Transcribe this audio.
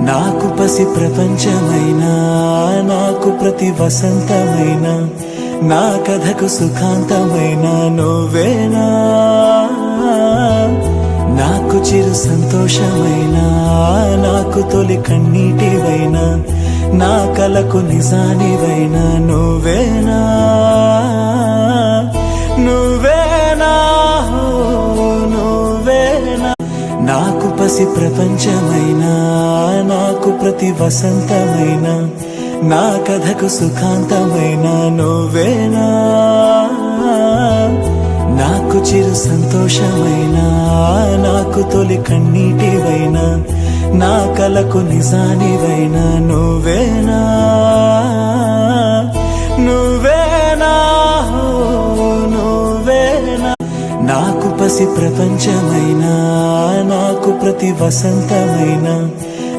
నాకు పసి ప్రపంచమైనా, నాకు ప్రతి వసంతమైనా, నా కథకు సుఖాంతమైన నువ్వేనా. నాకు చిరు సంతోషమైనా, నాకు తొలి కన్నీటివైనా, నా కలకు నిజానివైనా నువ్వేనా. నువ్వేనా, నువ్వేనా. నాకు పసి ప్రపంచమైనా, నాకు ప్రతి వసంతమైనా, నా కథకు సుఖాంతమైన నువ్వేనా. నాకు చిరు సంతోషమైనా, నాకు తొలి కన్నీటివైనా, నా కలకు నిజానివైనా నువ్వేనా. నువ్వేనా, నువ్వేనా. నాకు పసి ప్రపంచమైనా, నాకు ప్రతి వసంతమైనా,